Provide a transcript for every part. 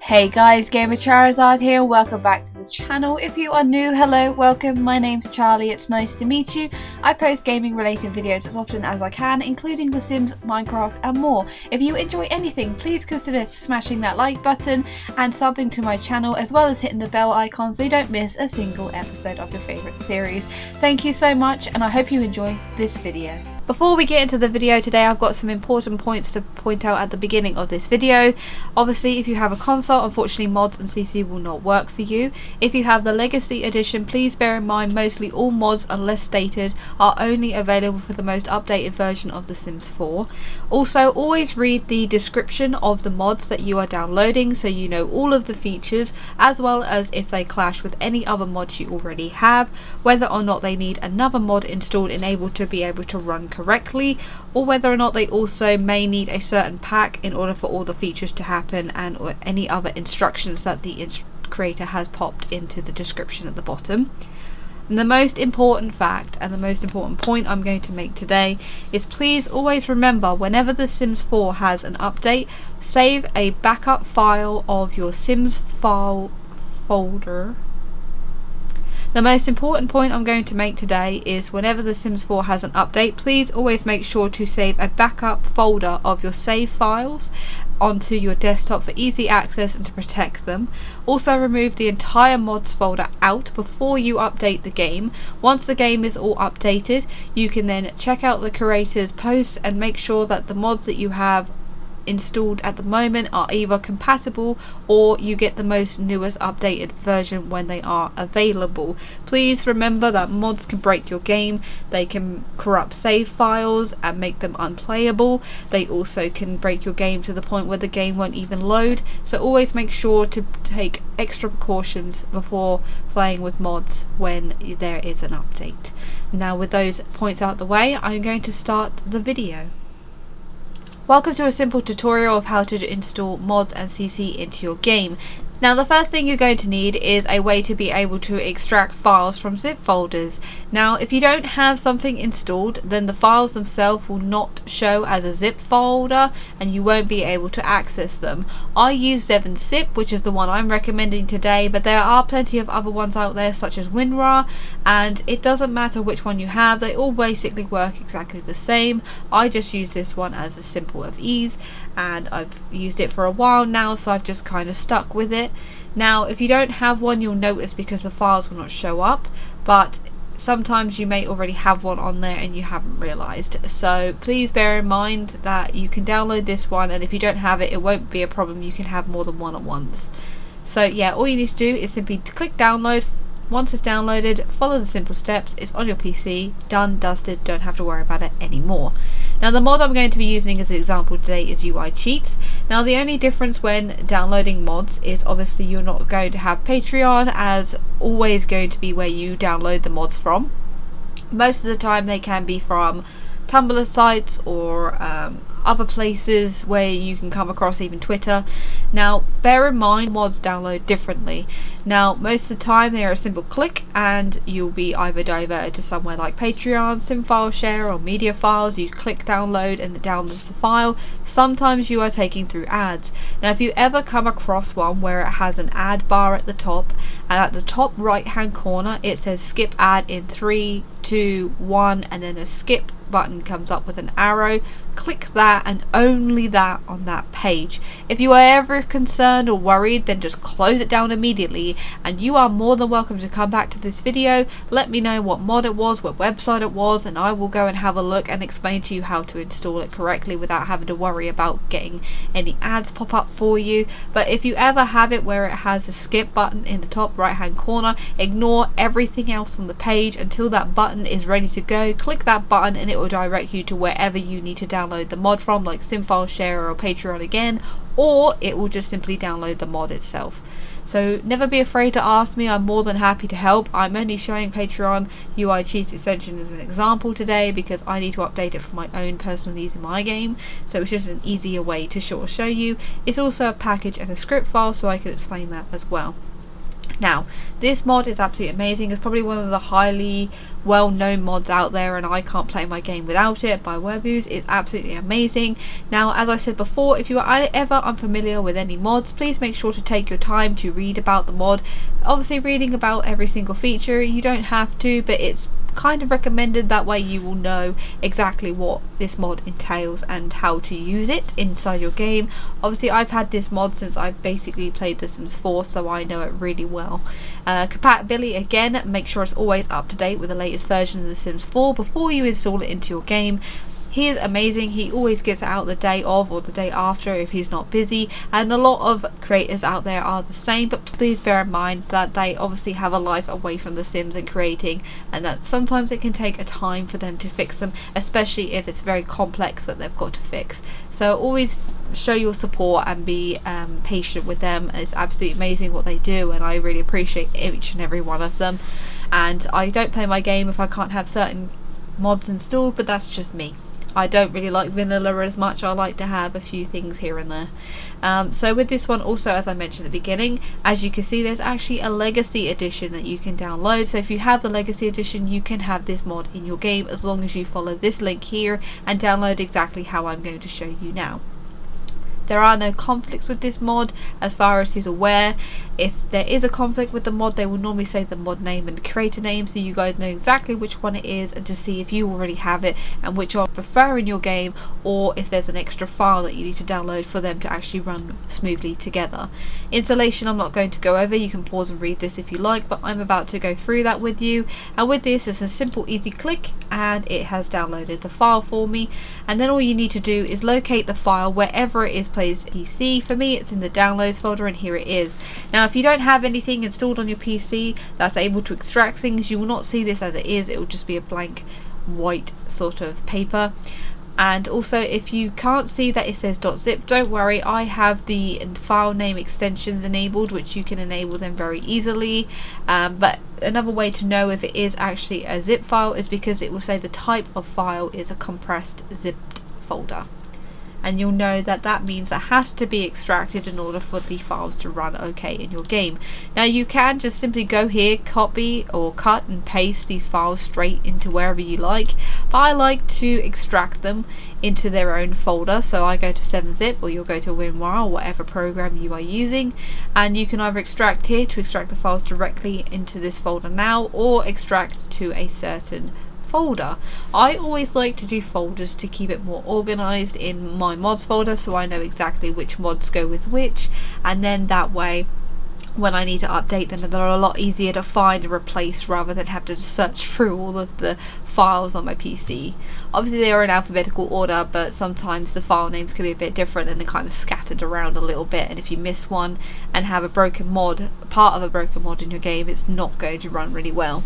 Hey guys, Gamer Charizard here, welcome back to the channel. If you are new, hello, welcome, my name's Charlie, it's nice to meet you. I post gaming related videos as often as I can, including The Sims, Minecraft and more. If you enjoy anything, please consider smashing that like button and subbing to my channel, as well as hitting the bell icon so you don't miss a single episode of your favourite series. Thank you so much and I hope you enjoy this video. Before we get into the video today, I've got some important points to point out at the beginning of this video. Obviously, if you have a console, unfortunately mods and CC will not work for you. If you have the Legacy Edition, please bear in mind mostly all mods, unless stated, are only available for the most updated version of The Sims 4. Also, always read the description of the mods that you are downloading so you know all of the features, as well as if they clash with any other mods you already have, whether or not they need another mod installed enabled to be able to run correctly, or whether or not they also may need a certain pack in order for all the features to happen, and or any other instructions that the creator has popped into the description at the bottom. And the most important fact and the most important point I'm going to make today is please always remember, whenever The Sims 4 has an update, save a backup file of your Sims file folder. The most important point I'm going to make today is whenever The Sims 4 has an update, please always make sure to save a backup folder of your save files onto your desktop for easy access and to protect them. Also remove the entire mods folder out before you update the game. Once the game is all updated, you can then check out the creator's post and make sure that the mods that you have installed at the moment are either compatible or you get the most newest updated version when they are available. Please remember that mods can break your game. They can corrupt save files and make them unplayable. They also can break your game to the point where the game won't even load, so always make sure to take extra precautions before playing with mods when there is an update. Now, with those points out the way, I'm going to start the video. Welcome to a simple tutorial of how to install mods and CC into your game. Now, the first thing you're going to need is a way to be able to extract files from zip folders. Now, if you don't have something installed, then the files themselves will not show as a zip folder and you won't be able to access them. I use Zip, which is the one I'm recommending today, but there are plenty of other ones out there such as WinRAR, and it doesn't matter which one you have, they all basically work exactly the same. I just use this one as a simple of ease, and I've used it for a while now, so I've just kind of stuck with it. Now, if you don't have one, you'll notice because the files will not show up, but sometimes you may already have one on there and you haven't realized. So please bear in mind that you can download this one, and if you don't have it, it won't be a problem. You can have more than one at once. So yeah, all you need to do is simply click download. Once it's downloaded, follow the simple steps. It's on your PC, done, dusted, don't have to worry about it anymore. Now, the mod I'm going to be using as an example today is UI Cheats. Now, the only difference when downloading mods is obviously you're not going to have Patreon as always going to be where you download the mods from. Most of the time they can be from Tumblr sites or other places where you can come across, even Twitter. Now, bear in mind mods download differently. Now, most of the time they are a simple click and you'll be either diverted to somewhere like Patreon, SimFile Share or Media Files. You click download and it downloads the file. Sometimes you are taking through ads. Now, if you ever come across one where it has an ad bar at the top, and at the top right hand corner it says skip ad in 3, 2, 1, and then a skip button comes up with an arrow, click that and only that on that page. If you are ever concerned or worried, then just close it down immediately, and you are more than welcome to come back to this video, let me know what mod it was, what website it was, and I will go and have a look and explain to you how to install it correctly without having to worry about getting any ads pop up for you. But if you ever have it where it has a skip button in the top right hand corner, ignore everything else on the page until that button is ready to go. Click that button and it will direct you to wherever you need to download the mod from, like SimFile Share or Patreon again, or it will just simply download the mod itself. So never be afraid to ask me, I'm more than happy to help. I'm only showing Patreon UI Cheats extension as an example today because I need to update it for my own personal needs in my game, so it's just an easier way to show you. It's also a package and a script file, so I can explain that as well. Now, this mod is absolutely amazing. It's probably one of the highly well-known mods out there, and I can't play my game without it, by Werbooz. It's absolutely amazing. Now, as I said before, if you are ever unfamiliar with any mods, please make sure to take your time to read about the mod. Obviously, reading about every single feature, you don't have to, but it's kind of recommended. That way you will know exactly what this mod entails and how to use it inside your game. Obviously, I've had this mod since I've basically played The Sims 4, so I know it really well. Compatibility, again, make sure it's always up to date with the latest version of The Sims 4 before you install it into your game. He is amazing. He always gets it out the day of or the day after if he's not busy, and a lot of creators out there are the same, but please bear in mind that they obviously have a life away from The Sims and creating, and that sometimes it can take a time for them to fix them, especially if it's very complex that they've got to fix. So always show your support and be patient with them. It's absolutely amazing what they do, and I really appreciate each and every one of them. And I don't play my game if I can't have certain mods installed, but that's just me. I don't really like vanilla as much. I like to have a few things here and there. So with this one also, as I mentioned at the beginning, as you can see, there's actually a legacy edition that you can download. So if you have the legacy edition, you can have this mod in your game as long as you follow this link here and download exactly how I'm going to show you now. There are no conflicts with this mod as far as he's aware. If there is a conflict with the mod, they will normally say the mod name and the creator name, so you guys know exactly which one it is, and to see if you already have it and which one you prefer in your game, or if there's an extra file that you need to download for them to actually run smoothly together. Installation I'm not going to go over. You can pause and read this if you like, but I'm about to go through that with you. And with this, it's a simple easy click and it has downloaded the file for me, and then all you need to do is locate the file wherever it is PC. For me, it's in the downloads folder, and here it is. Now, if you don't have anything installed on your PC that's able to extract things, you will not see this as it is. It will just be a blank white sort of paper. And also, if you can't see that it says .zip, don't worry, I have the file name extensions enabled, which you can enable them very easily. But another way to know if it is actually a zip file is because it will say the type of file is a compressed zipped folder, and you'll know that that means it has to be extracted in order for the files to run okay in your game. Now, you can just simply go here, copy or cut and paste these files straight into wherever you like, but I like to extract them into their own folder. So I go to 7-zip, or you'll go to Filmora, or whatever program you are using, and you can either extract here to extract the files directly into this folder now, or extract to a certain folder. I always like to do folders to keep it more organized in my mods folder, so I know exactly which mods go with which, and then that way when I need to update them, they're a lot easier to find and replace rather than have to search through all of the files on my PC. Obviously they are in alphabetical order, but sometimes the file names can be a bit different and they're kind of scattered around a little bit, and if you miss one and have a broken mod, part of a broken mod in your game, it's not going to run really well.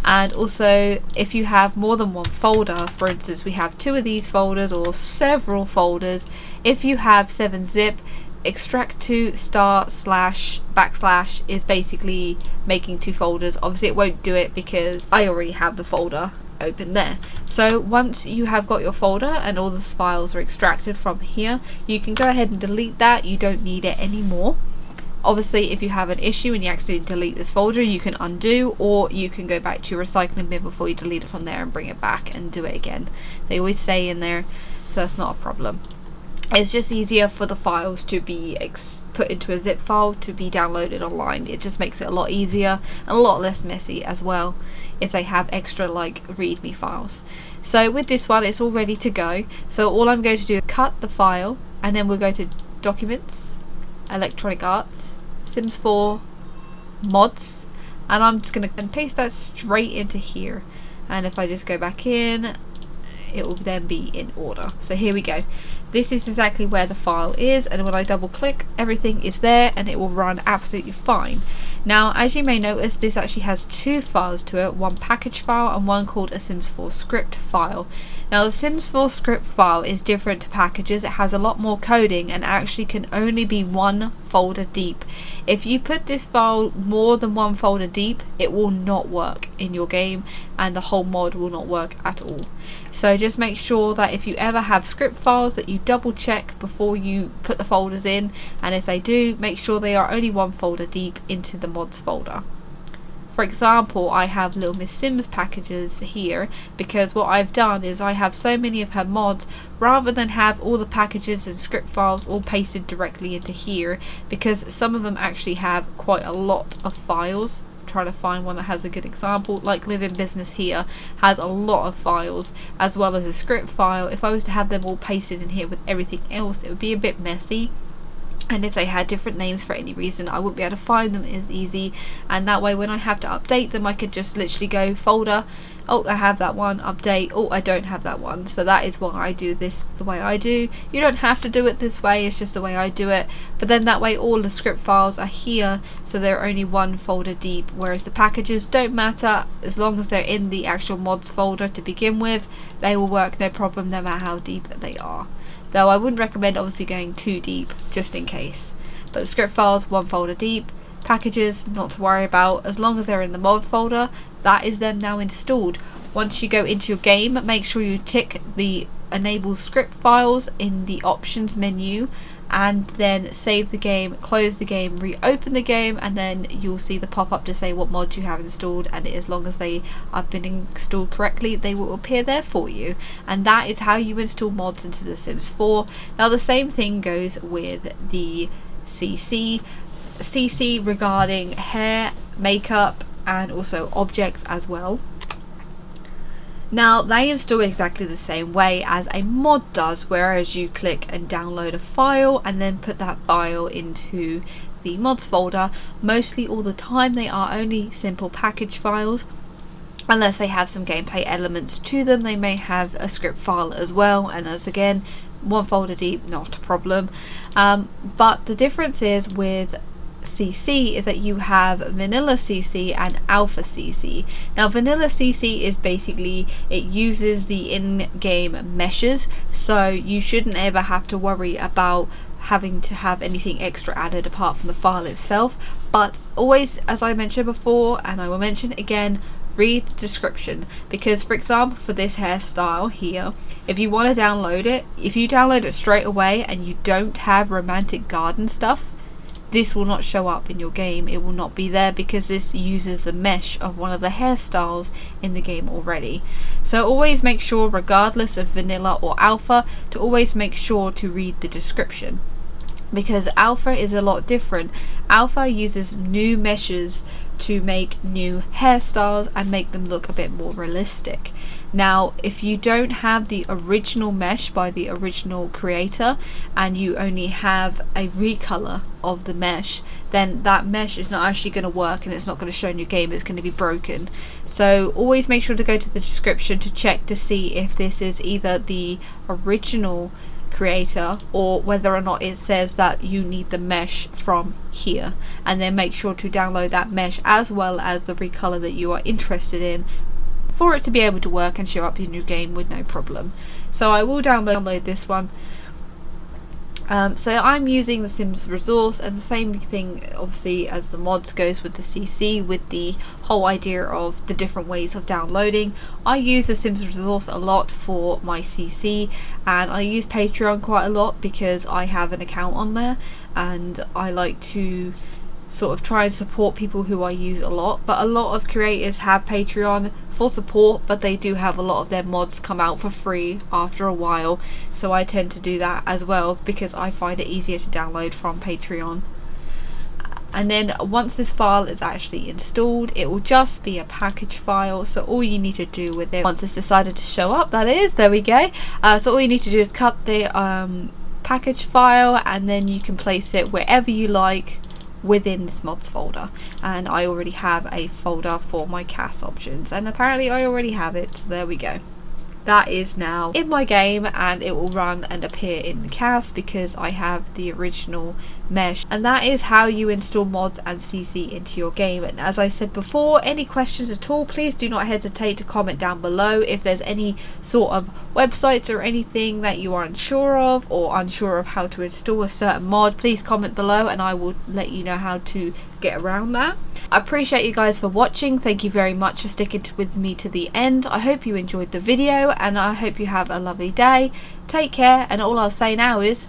And also, if you have more than one folder, for instance we have 2 of these folders or several folders, if you have 7-zip, extract to *// is basically making 2 folders. Obviously it won't do it because I already have the folder open there. So once you have got your folder and all the files are extracted from here, you can go ahead and delete that. You don't need it anymore. Obviously, if you have an issue and you accidentally delete this folder, you can undo, or you can go back to your recycling bin before you delete it from there and bring it back and do it again. They always stay in there, so that's not a problem. It's just easier for the files to be put into a zip file to be downloaded online. It just makes it a lot easier and a lot less messy as well if they have extra like readme files. So with this one, it's all ready to go. So all I'm going to do is cut the file, and then we'll go to Documents, Electronic Arts, Sims 4 mods, and I'm just going to paste that straight into here. And if I just go back in, it will then be in order. So here we go. This is exactly where the file is, and when I double click, everything is there and it will run absolutely fine. Now, as you may notice, this actually has 2 files to it, one package file and one called a Sims 4 script file. Now, the Sims 4 script file is different to packages. It has a lot more coding and actually can only be 1 folder deep. If you put this file more than 1 folder deep, it will not work in your game and the whole mod will not work at all. So just make sure that if you ever have script files that you double check before you put the folders in, and if they do, make sure they are only 1 folder deep into the the mods folder. For example, I have Little Miss Sims packages here because what I've done is I have so many of her mods, rather than have all the packages and script files all pasted directly into here, because some of them actually have quite a lot of files. Trying to find one that has a good example, like Live in Business here has a lot of files as well as a script file. If I was to have them all pasted in here with everything else, it would be a bit messy. And if they had different names for any reason, I wouldn't be able to find them as easy, and that way when I have to update them, I could just literally go folder, oh I have that one, update, oh I don't have that one. So that is why I do this the way I do. You don't have to do it this way, it's just the way I do it, but then that way all the script files are here, so they're only one folder deep, whereas the packages don't matter. As long as they're in the actual mods folder to begin with, they will work no problem no matter how deep they are. Though I wouldn't recommend obviously going too deep, just in case. But the script files, one folder deep. Packages, not to worry about. As long as they're in the mod folder, that is them now installed. Once you go into your game, make sure you tick the enable script files in the options menu, and then save the game, close the game, reopen the game, and then you'll see the pop-up to say what mods you have installed, and as long as they have been installed correctly, they will appear there for you. And that is how you install mods into The Sims 4. Now the same thing goes with the CC regarding hair, makeup, and also objects as well. Now they install exactly the same way as a mod does, whereas you click and download a file and then put that file into the mods folder. Mostly all the time they are only simple package files, unless they have some gameplay elements to them. They may have a script file as well, and as again, one folder deep, not a problem. But the difference is with CC is that you have vanilla CC and alpha CC. Now vanilla CC is basically, it uses the in-game meshes, so you shouldn't ever have to worry about having to have anything extra added apart from the file itself. But always, as I mentioned before and I will mention again, read the description, because for example for this hairstyle here, if you want to download it, if you download it straight away and you don't have romantic garden stuff, this will not show up in your game. It will not be there because this uses the mesh of one of the hairstyles in the game already. So always make sure, regardless of vanilla or alpha, to always make sure to read the description, because alpha is a lot different. Alpha uses new meshes to make new hairstyles and make them look a bit more realistic. Now if you don't have the original mesh by the original creator and you only have a recolor of the mesh, then that mesh is not actually going to work and it's not going to show in your game, it's going to be broken. So always make sure to go to the description to check to see if this is either the original creator or whether or not it says that you need the mesh from here, and then make sure to download that mesh as well as the recolor that you are interested in for it to be able to work and show up in your game with no problem. So I will download this one. So I'm using the Sims resource, and the same thing obviously as the mods goes with the CC, with the whole idea of the different ways of downloading. I use the Sims resource a lot for my CC, and I use Patreon quite a lot because I have an account on there and I like to sort of try and support people who I use a lot. But a lot of creators have Patreon for support, but they do have a lot of their mods come out for free after a while, so I tend to do that as well because I find it easier to download from Patreon. And then once this file is actually installed, it will just be a package file, so all you need to do with it, once it's decided to show up, that is, there we go, so all you need to do is cut the package file and then you can place it wherever you like within this mods folder. And I already have a folder for my CAS options, and apparently I already have it, so there we go. That is now in my game and it will run and appear in the CAS because I have the original mesh. And that is how you install mods and CC into your game. And as I said before, any questions at all, please do not hesitate to comment down below. If there's any sort of websites or anything that you are unsure of, or unsure of how to install a certain mod, please comment below and I will let you know how to get around that. I appreciate you guys for watching. Thank you very much for sticking with me to the end. I hope you enjoyed the video and I hope you have a lovely day. Take care, and all I'll say now is